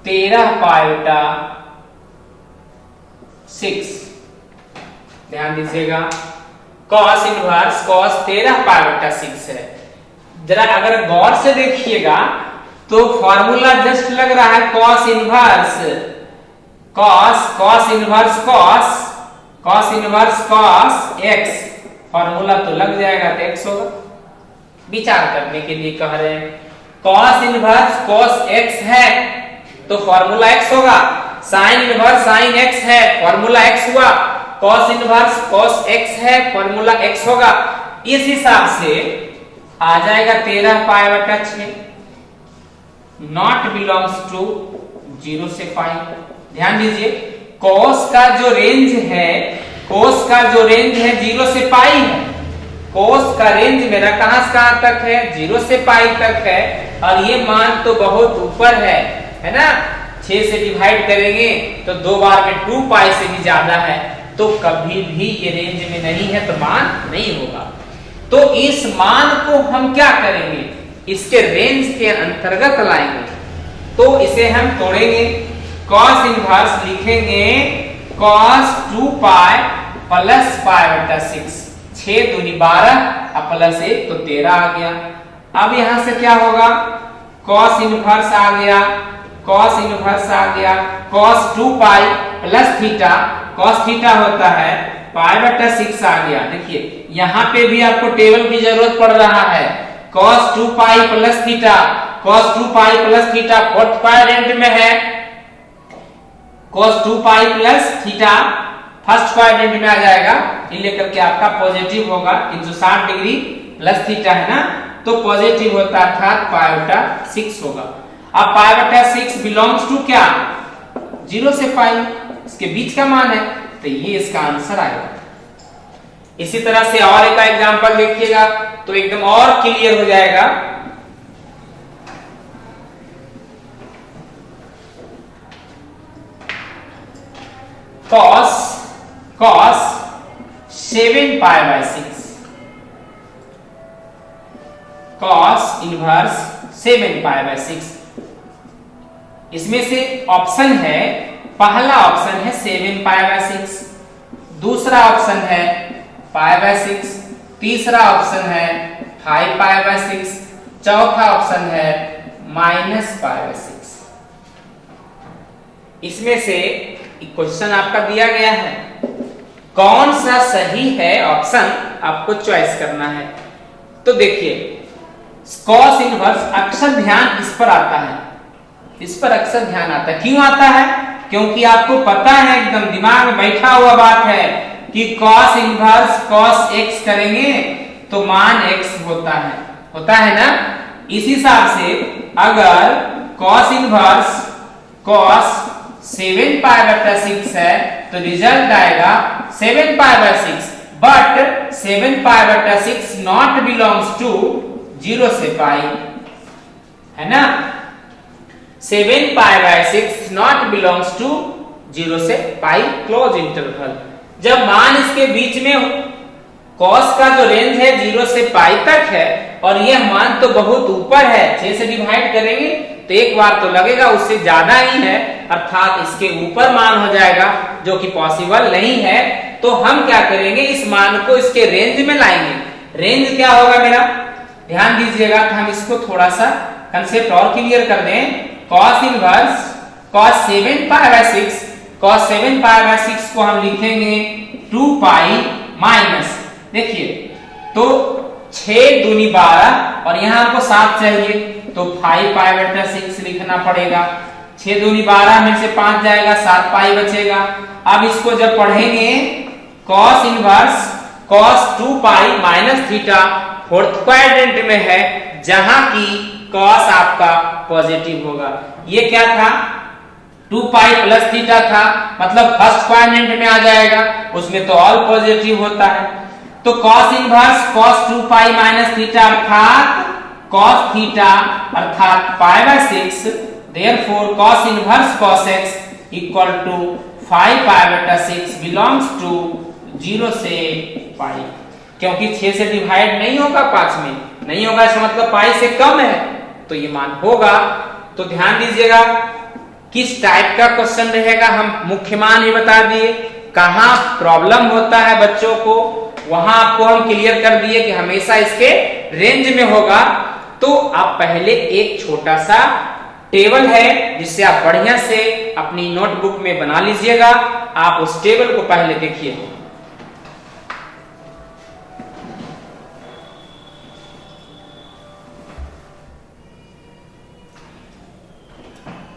13π/6। ध्यान दीजिएगा, कॉस इनवर्स कॉस 13π/6 है। जरा अगर गौर से देखिएगा तो फॉर्मूला जस्ट लग रहा है cos inverse cos x, formula तो लग जाएगा तो एक्स होगा। विचार करने के लिए कह रहे हैं, कॉस इनवर्स कॉस एक्स है तो फॉर्मूला एक्स होगा, साइन इनवर्स साइन एक्स है फॉर्मूला एक्स हुआ, कॉस इनवर्स कॉस एक्स है फॉर्मूला एक्स होगा। इस हिसाब से आ जाएगा 13π/6 नॉट बिलोंग्स टू 0 से पाई। ध्यान दीजिए कॉस का जो रेंज है 0 से पाई है। कॉस का रेंज मेरा कहां से कहां तक है? 0 से पाई तक है, और ये मान तो बहुत ऊपर है ना। 6 से डिवाइड करेंगे तो 2 बार में 2π से भी ज्यादा है, तो कभी भी ये रेंज में नहीं है तो मान नहीं होगा। तो इस मान को हम क्या करेंगे? इसके रेंज के अंतर्गत लाएंगे। तो इसे हम तोड़ेंगे, कॉस इनवर्स लिखेंगे cos 2π + π/6। 6 दूनी 12 और +1 तो 13 आ गया। अब यहां से क्या होगा? cos इनवर्स आ गया cos 2π + थीटा, cos थीटा होता है π/6 आ गया। देखिए यहां पे भी आपको टेबल की जरूरत पड़ रहा है। cos 2π + थीटा फोर्थ क्वाड्रेंट में है, cos 2π + थीटा फर्स्ट क्वाड्रेंट में आ जाएगा। ये लेकर के आपका पॉजिटिव होगा, 360 डिग्री + थीटा है ना, तो पॉजिटिव होता है अर्थात π/6 होगा। अब π/6 बिलोंग्स टू क्या? 0 से पाई, इसके बीच का मान है, तो ये इसका आंसर आएगा। इसी तरह से और एक एग्जांपल देखिएगा तो एकदम और क्लियर हो जाएगा। cos 7π/6 cos inverse 7π/6। इसमें से ऑप्शन है, पहला ऑप्शन है 7π/6, दूसरा ऑप्शन है π/6, तीसरा ऑप्शन है 5π/6, चौथा ऑप्शन है -π/6। इसमें से क्वेश्चन आपका दिया गया है, कौन सा सही है ऑप्शन आपको चॉइस करना है। तो देखिए cos इनवर्स अक्सर ध्यान इस पर आता है, क्यों आता है? क्योंकि आपको पता है, एकदम दिमाग में बैठा हुआ बात है कि cos इनवर्स cos x करेंगे तो मान x होता है ना। इस हिसाब से अगर cos इनवर्स cos 7 पाई बटा 6 है तो रिजल्ट आएगा 7 पाई बाय 6, बट 7 पाई बटा 6 नॉट बिलोंग्स टू 0 से पाई, है ना। 7 pi by 6 not belongs to 0 से पाई क्लोज इंटरवल। जब मान इसके बीच में cos का जो रेंज है 0 से पाई तक है और यह मान तो बहुत ऊपर है, 6 से डिवाइड करेंगे तो एक बार तो लगेगा उससे ज्यादा ही है, अर्थात इसके ऊपर मान हो जाएगा, जो कि पॉसिबल नहीं है। तो हम क्या करेंगे, इस मान को इसके रेंज में लाएंगे। रेंज क्या होगा मेरा, ध्यान दीजिएगा। तो हम इसको थोड़ा सा कंसेप्ट और क्लियर कर दें। cos inverse cos 7 pi by 6, cos 7 pi by 6 को हम लिखेंगे 2 पाई माइनस, देखिए तो 6 दूनी 12 और यहां हमको 7 चाहिए तो 5 पाई बटा 6 लिखना पड़ेगा। 6 दूनी 12 में से 5 जाएगा, 7 पाई बचेगा। अब इसको जब पढ़ेंगे cos inverse cos 2 pi minus theta fourth quadrant में है, जहां की cos आपका पॉजिटिव होगा। ये क्या था, 2 पाई प्लस थीटा था, मतलब फर्स्ट क्वाड्रेंट में आ जाएगा, उसमें तो ऑल पॉजिटिव होता है। तो cos inverse cos 2 pi minus theta अर्थात cos थीटा अर्थात pi by 6, therefore cos inverse cos x equal to 5 pi बटा 6 बिलोंग्स टू 0 से पाई, क्योंकि 6 से डिवाइड नहीं होगा, 5 में नहीं होगा, इसका मतलब पाई से कम है, तो ये मान होगा। तो ध्यान दीजिएगा किस टाइप का क्वेश्चन रहेगा, हम मुख्य मान ही बता दिए। कहां प्रॉब्लम होता है बच्चों को, वहां आपको हम क्लियर कर दिए कि हमेशा इसके रेंज में होगा। तो आप पहले एक छोटा सा टेबल है जिससे आप बढ़िया से अपनी नोटबुक में बना लीजिएगा। आप उस टेबल को पहले देखिए।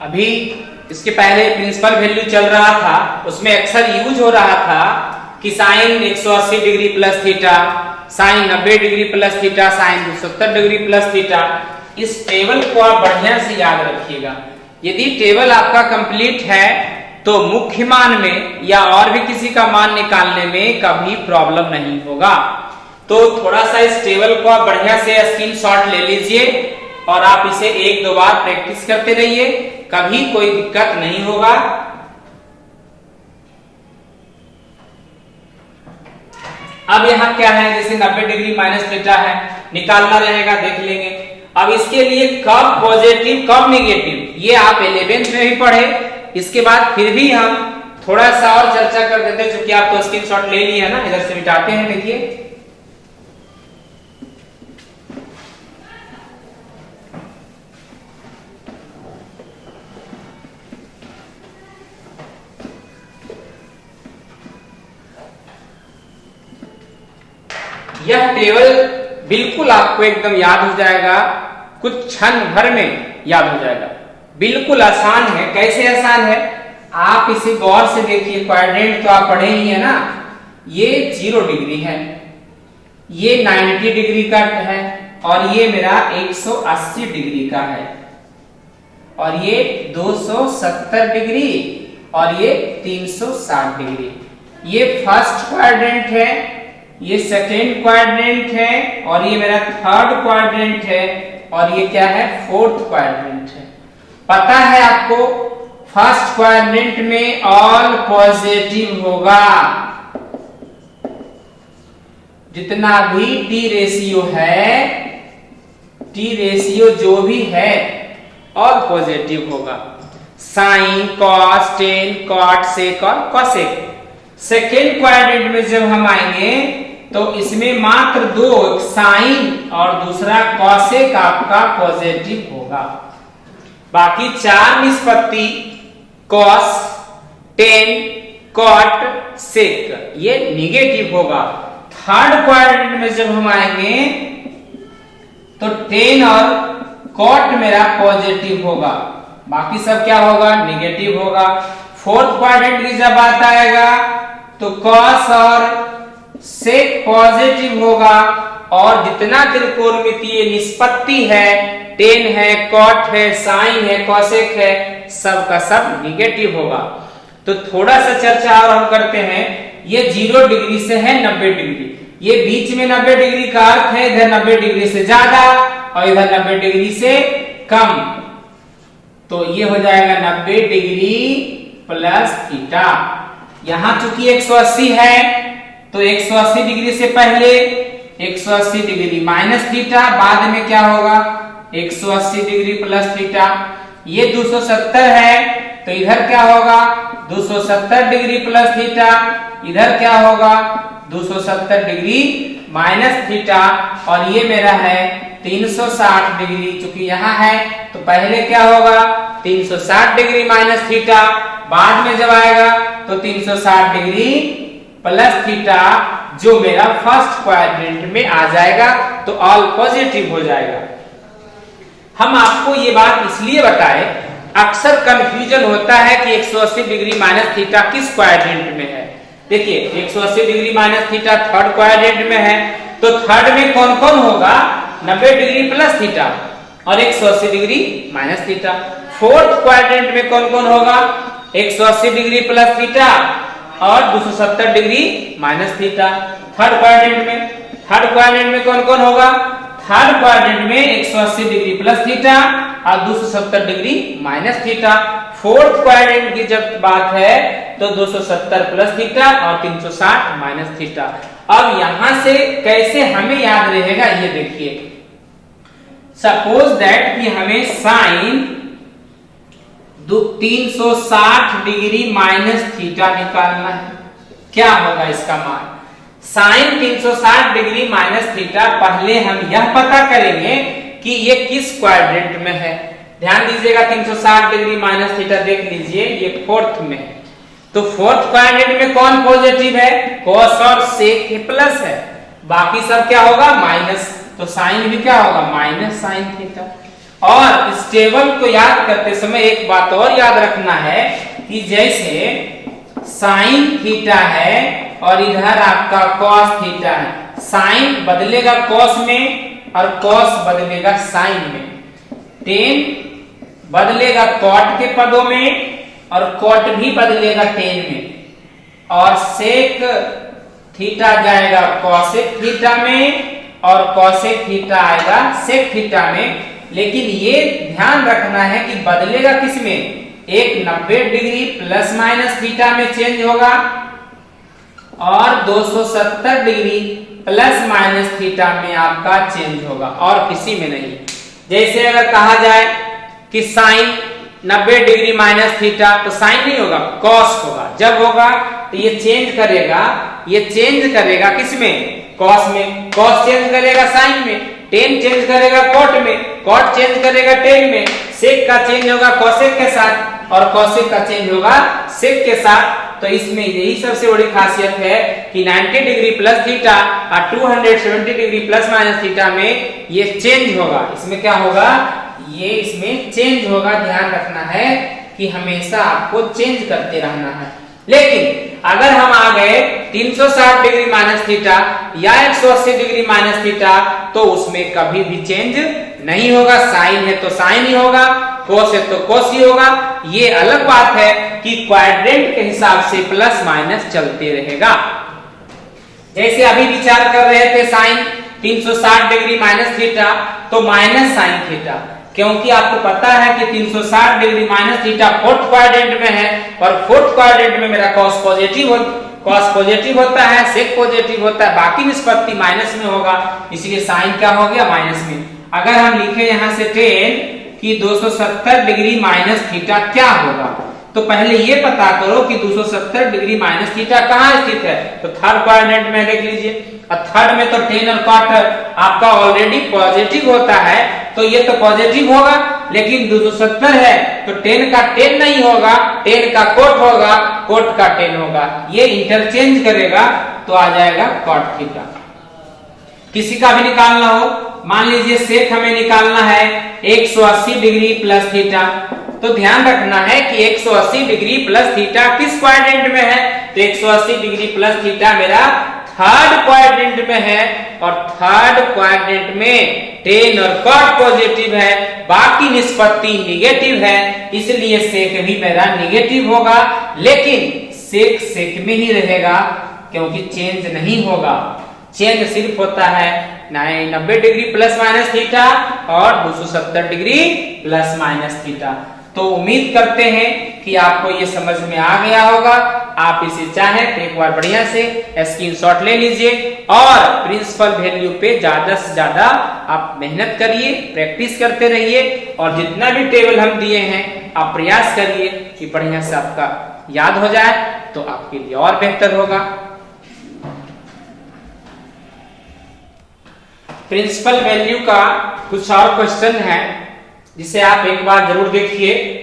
अभी इसके पहले प्रिंसिपल वैल्यू चल रहा था, उसमें अक्सर यूज हो रहा था कि sine 180 degree plus theta, sine 90 degree plus theta, sine 270 degree plus theta. इस टेबल को आप बढ़िया से याद रखिएगा। यदि टेबल आपका कंप्लीट है तो मुख्य मान में या और भी किसी का मान निकालने में कभी प्रॉब्लम नहीं होगा। तो थोड़ा सा इस टेबल को आप बढ़िया से स्क्रीनशॉट ले लीजिए और आप इसे 1-2 बार प्रैक्टिस करते रहिए, कभी कोई दिक्कत नहीं होगा। अब यहाँ क्या है, जैसे 90 डिग्री माइनस थीटा है, निकालना रहेगा, देख लेंगे। अब इसके लिए कब पॉजिटिव कब नेगेटिव, ये आप 11th में भी पढ़े। इसके बाद फिर भी हम थोड़ा सा और चर्चा कर देते हैं, क्योंकि आप तो स्क्रीनशॉट ले लिए है ना, इधर से मिटाते हैं। देखिए यह टेबल बिल्कुल आपको एकदम याद हो जाएगा, कुछ क्षण भर में याद हो जाएगा। बिल्कुल आसान है। कैसे आसान है, आप इसे गौर से देखिए। क्वाड्रेंट तो आप पढ़े ही है ना, ये 0 डिग्री है, ये 90 डिग्री का है और ये मेरा 180 डिग्री का है, और ये 270 डिग्री और ये 360 डिग्री। ये फर्स्ट क्वाड्रेंट है, ये सेकेंड क्वाड्रेंट है और ये मेरा थर्ड क्वाड्रेंट है, और ये क्या है, फोर्थ क्वाड्रेंट है। पता है आपको, फर्स्ट क्वाड्रेंट में ऑल पॉजिटिव होगा। जितना भी टी रेशियो है, टी रेशियो जो भी है ऑल पॉजिटिव होगा। साइन, कॉस, टेन, कॉट, सेक और कॉसेक। सेकेंड क्वाड्रेंट में जब हम आएंगे तो इसमें मात्र 2, साइन और दूसरा कॉसेक आपका पॉजिटिव होगा। बाकी 4 निष्पत्ति कॉस, टेन, कॉट, सेक ये निगेटिव होगा। थर्ड क्वाड्रेंट में जब हम आएंगे तो टेन और कॉट मेरा पॉजिटिव होगा, बाकी सब क्या होगा, निगेटिव होगा। फोर्थ क्वाड्रेंट की जब बात आएगा तो कॉस और सेक पॉजिटिव होगा और जितना त्रिकोणमितीय निष्पत्ति है, टेन है, कॉट है, साइन है, कॉसेक है, सब का सब निगेटिव होगा। तो थोड़ा सा चर्चा और हम करते हैं। ये 0 डिग्री से है 90 डिग्री, ये बीच में 90 डिग्री का अर्थ है इधर 90 डिग्री से ज्यादा और इधर 90 डिग्री से कम। तो ये हो जाएगा 90 डिग्री प्लस थीटा। यहां चूंकि 180 है तो 180 डिग्री से पहले 180 डिग्री माइनस थीटा, बाद में क्या होगा 180 डिग्री प्लस थीटा। ये 270 है तो इधर क्या होगा 270 डिग्री प्लस थीटा, इधर क्या होगा 270 डिग्री माइनस थीटा। और ये मेरा है 360 डिग्री, चूंकि यहाँ है तो पहले क्या होगा 360 डिग्री माइनस थीटा, बाद में जब आएगा तो 360 डिग्री प्लस थीटा, जो मेरा फर्स्ट क्वाड्रेंट में आ जाएगा, तो ऑल पॉजिटिव हो जाएगा। हम आपको ये बात इसलिए बताए, अक्सर कंफ्यूजन होता है कि 180 डिग्री माइनस थीटा किस क्वाड्रेंट में है। देखिए 180 degree minus theta third quadrant में है, तो थर्ड में कौन कौन होगा 90 डिग्री प्लस थीटा और 180 degree minus theta. Fourth quadrant में कौन कौन होगा 180 डिग्री प्लस थीटा और 270 degree minus theta. Third quadrant में कौन कौन होगा, थर्ड क्वाड्रेंट में 180 डिग्री प्लस थीटा और 270 degree minus theta. Fourth quadrant की जब बात है तो 270 प्लस थीटा और 360 माइनस थीटा। अब यहां से कैसे हमें याद रहेगा ये देखिए। सपोज दैट कि हमें साइन 360 डिग्री माइनस थीटा निकालना है। क्या होगा इसका मान, साइन 360 डिग्री माइनस थीटा। पहले हम यह पता करेंगे कि ये किस क्वाड्रेंट में है। ध्यान दीजिएगा 360 डिग्री माइनस थीटा देख लीजिए, ये फोर्थ में है। तो फोर्थ क्वाड्रेंट में कौन पॉजिटिव है, कॉस और सेक प्लस है, बाकी सब क्या होगा माइनस। तो साइन भी क्या होगा माइनस साइन थीटा। और इस टेबल को याद करते समय एक बात और याद रखना है कि जैसे साइन थीटा है और इधर आपका कॉस थीटा है, साइन बदलेगा कॉस में और कॉस बदलेगा साइन में, टेन बदलेगा कॉट के पदों में और कॉट भी बदलेगा टेन में, और सेक थीटा जाएगा कॉसेक थीटा में और कॉसेक थीटा आएगा सेक थीटा में। लेकिन ये ध्यान रखना है कि बदलेगा किस में, एक 90 डिग्री प्लस माइनस थीटा में चेंज होगा और 270 डिग्री प्लस माइनस थीटा में आपका चेंज होगा, और किसी में नहीं। जैसे अगर कहा जाए कि साइन 90 डिग्री माइनस थीटा, तो साइन नहीं होगा कॉस होगा। जब होगा तो ये चेंज करेगा किसमें, कॉस में, कॉस चेंज करेगा साइन में, टेन चेंज करेगा कॉट में, कॉट चेंज करेगा टेन में, सेक का चेंज होगा कॉसेक के साथ और कॉसेक का चेंज होगा सेक के साथ। तो इसमें यही सबसे बड़ी खासियत है कि 90 डिग्री प्लस थीटा और 270 डिग्री प्लस माइनस थीटा में ये चेंज होगा। इसमें क्या होगा, ये इसमें चेंज होगा। ध्यान रखना है कि हमेशा आपको चेंज करते रहना है। लेकिन अगर हम आ गए 360 डिग्री माइनस थीटा या 180 डिग्री माइनस थीटा, तो उसमें कभी भी चेंज नहीं होगा। साइन है तो साइन ही होगा, कोस है तो कोस ही होगा। ये अलग बात है कि क्वाड्रेंट के हिसाब से प्लस माइनस चलते रहेगा। जैसे अभी विचार कर रहे थे साइन 360 डिग्री माइनस थीटा, तो माइनस साइन थीटा, क्योंकि आपको पता है कि 360 degree minus theta fourth quadrant में है और फोर्थ क्वाड्रेंट में मेरा कॉस पॉजिटिव होता है, सेक पॉजिटिव होता है, बाकी निष्पत्ति माइनस में होगा, इसलिए साइन क्या हो गया माइनस में। अगर हम लिखे यहां से 10 कि 270 डिग्री माइनस थीटा क्या होगा, तो पहले ये पता करो कि 270 डिग्री माइनस थीटा कहाँ स्थित है। तो थर्ड क्वाड्रेंट में देख लीजिए, और थर्ड में तो टेन और कॉट आपका ऑलरेडी पॉजिटिव होता है, तो ये तो पॉजिटिव होगा। लेकिन 270 है तो 10 का 10 नहीं होगा, 10 का कोट होगा, कोट का 10 होगा, ये इंटरचेंज करेगा तो आ जाएगा कॉट थीटा। किसी का भी निकालना हो, मान लीजिए सेक हमें निकालना है 180 डिग्री प्लस थीटा, तो ध्यान रखना है कि 180 डिग्री प्लस थीटा किस क्वाड्रेंट में है, तो 180 डिग्री प्लस थीटा मेरा थर्ड क्वाड्रेंट में है और थर्ड क्वाड्रेंट में टेन और कॉट पॉजिटिव है, बाकी निष्पत्ति निगेटिव है, इसलिए सेक भी मेरा निगेटिव होगा, लेकिन सेक सेक में ही रहेगा क्योंकि चेंज नहीं होगा। चेंज सिर्फ होता है 90 डिग्री प्लस माइनस थीटा और 270 डिग्री प्लस माइनस थीटा। तो उम्मीद करते हैं कि आपको ये समझ में आ गया होगा। आप इसे चाहें तो एक बार बढ़िया से स्क्रीनशॉट ले लीजिए और प्रिंसिपल वैल्यू पे ज्यादा से ज्यादा आप मेहनत करिए, प्रैक्टिस करते रहिए और जितना भी टेबल हम दिए हैं आप प्रयास करिए कि बढ़िया से आपका याद हो जाए, तो आपके लिए और बेहतर होगा। प्रिंसिपल वैल्यू का कुछ और क्वेश्चन है जिसे आप एक बार जरूर देखिए।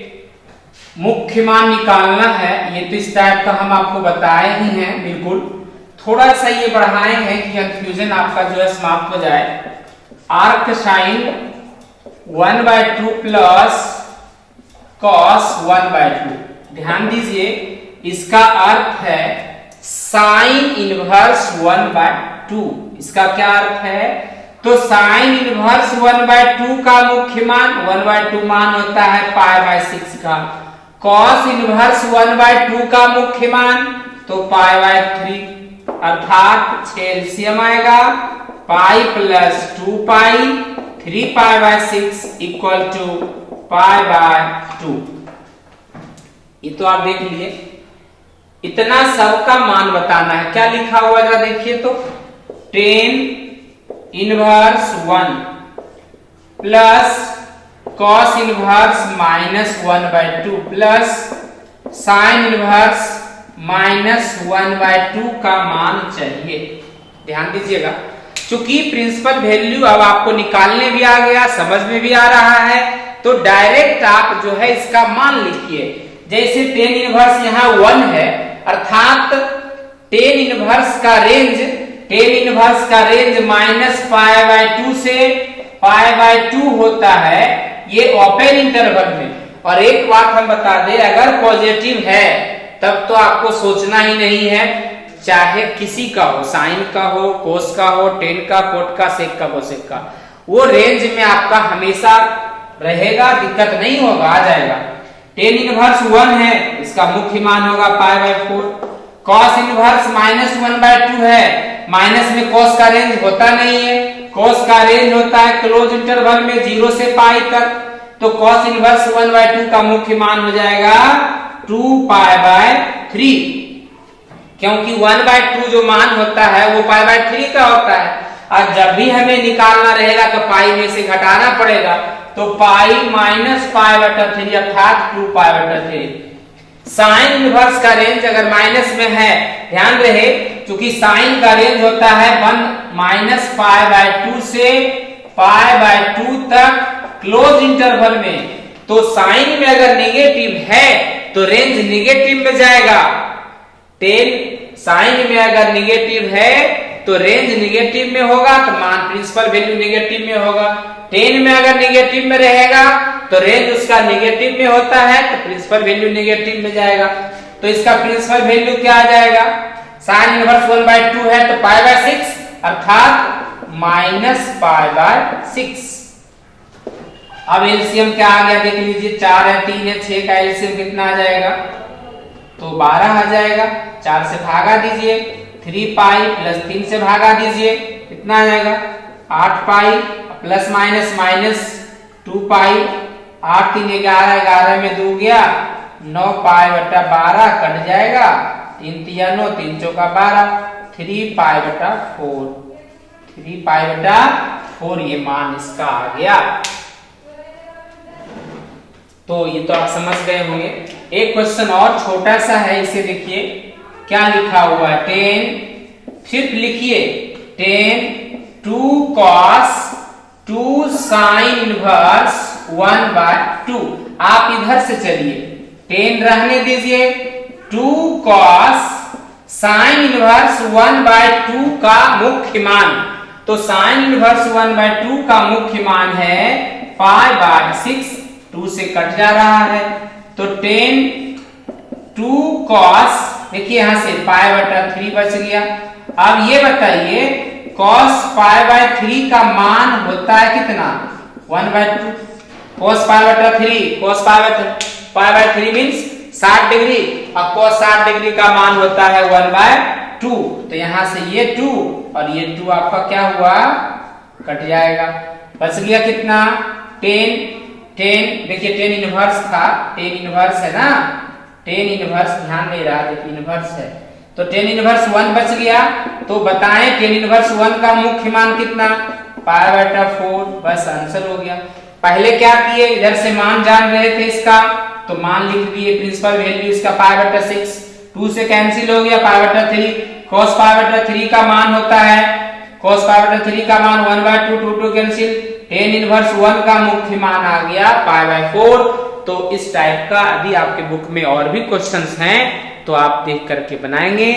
मुख्य मान निकालना है, ये तो इस टाइप का हम आपको बताए ही हैं, बिल्कुल थोड़ा सा ये बढ़ाए हैं कि कंफ्यूजन आपका जो है समाप्त हो जाए। आर्क साइन 1/2 प्लस कॉस 1/2, ध्यान दीजिए इसका अर्थ है साइन इनवर्स 1/2। इसका क्या अर्थ है? तो साइन इनवर्स 1/2 का मुख्य मान 1/2 मान होता है π/6 का। कॉस इनवर्स 1/2 का मुख्य मान तो π/3, अर्थात 6 एलसीएम आएगा पाई प्लस 2π, 3π/6 इक्वल टू π/2। ये तो आप देख लिए, इतना सबका मान बताना है। क्या लिखा हुआ जरा देखिए तो, 10 inverse 1 plus cos inverse -1/2 plus sign inverse -1/2 का मान चाहिए। ध्यान दीजिएगा, चूंकि प्रिंसिपल वैल्यू अब आपको निकालने भी आ गया, समझ में भी आ रहा है, तो डायरेक्ट आप जो है इसका मान लिखिए। जैसे 10 इनवर्स यहाँ 1 है, अर्थात 10 इनवर्स का रेंज -π/2 से π/2 होता है, ये ओपन इंटरवल में। और एक बात हम बता दें, अगर पॉजिटिव है तब तो आपको सोचना ही नहीं है, चाहे किसी का हो, साइन का हो, कोस का हो, टेन का, कोट का, सेक का, कोसेक का, वो रेंज में आपका हमेशा रहेगा, दिक्कत नहीं होगा, आ जाएगा। 10 इनवर्स 1 है, इसका मुख्य मान होगा π/4। कॉस इनवर्स -1/2 है, माइनस में कॉस का रेंज होता नहीं है, कॉस का रेंज होता है क्लोज इंटरवल में 0 से पाई तक, तो कॉस इनवर्स 1/2 का मुख्य मान हो जाएगा 2π/3, क्योंकि 1/2 जो मान होता है वो π/3 का होता है। और जब भी हमें निकालना रहेगा तो पाई में से घटाना पड़ेगा, तो पाई -π/3 अर्थात 2π/3। साइन इनवर्स का रेंज अगर माइनस में है, ध्यान रहे, क्योंकि साइन का रेंज होता है -π/2 से π/2 तक क्लोज इंटरवल में, तो साइन में अगर नेगेटिव है तो रेंज नेगेटिव में जाएगा। 10 साइन में अगर नेगेटिव है तो रेंज नेगेटिव में होगा, तो मान प्रिंसिपल वैल्यू नेगेटिव में होगा। 10 में अगर नेगेटिव में रहेगा तो रेंज उसका नेगेटिव में होता है, तो प्रिंसिपल वैल्यू नेगेटिव में जाएगा। तो इसका प्रिंसिपल वैल्यू क्या आ जाएगा? साइन इनवर्स 1/2 है तो π/6 अर्थात -π/6। अब एलसीएम क्या आ गया देख लीजिए, 4 है, 3 है, 6 का एलसीएम कितना आ जाएगा? तो 12 आ जाएगा। 4 से भागा दीजिए, 3π प्लस 3 से भागा दीजिए, कितना आ जाएगा? 8π प्लस माइनस 2π, 8 3 11, 11 में 2 गया, 9π/12 कट जाएगा, 3 3 9, 3 चौका 12, 3π/4, 3π/4 ये मान इसका आ गया। तो ये तो आप समझ गए होंगे। एक क्वेश्चन और छोटा सा है, इसे देखिए क्या लिखा हुआ है। 10 फिर लिखिए 10 2 cos 2 sin इनवर्स 1/2। आप इधर से चलिए, 10 रहने दीजिए, 2 cos sin इनवर्स 1/2 का मुख्य मान, तो sin इनवर्स 1/2 का मुख्य मान है π/6, 2 से कट जा रहा है, तो 10 2 cos, देखिए यहां से π/3 बच गया, अब ये बताइए cos पाई बाय 3 का मान होता है कितना 1/2 cos पाई बटा 3 cos pi by 3 means 60 degree और cos 60 डिग्री का मान होता है 1/2 तो यहां से ये 2 और ये 2 आपका क्या हुआ कट जाएगा बच गया कितना 10 देखिए 10 इनवर्स था 10 इनवर्स है ना 10 इनवर्स ध्यान नहीं रहा देखिए इनवर्स है तो 10 इनवर्स 1 बच गया तो बताएं 10 इनवर्स 1 का मुख्य मान कितना पाई बटा 4 बस आंसर हो गया पहले क्या किए इधर से मान जान रहे थे इसका तो मान लिख दिए प्रिंसिपल वैल्यू इसका पाई बटा 6 2 से कैंसिल हो गया पाई बटा 3 cos पाई बटा 3 का मान होता है cos पाई बटा 3 का मान 1/2 2 कैंसिल 10 इनवर्स 1 का मुख्य मान आ गया पाई बाय 4 तो इस टाइप का अभी आपके बुक में और भी क्वेश्चंस हैं तो आप देख करके बनाएंगे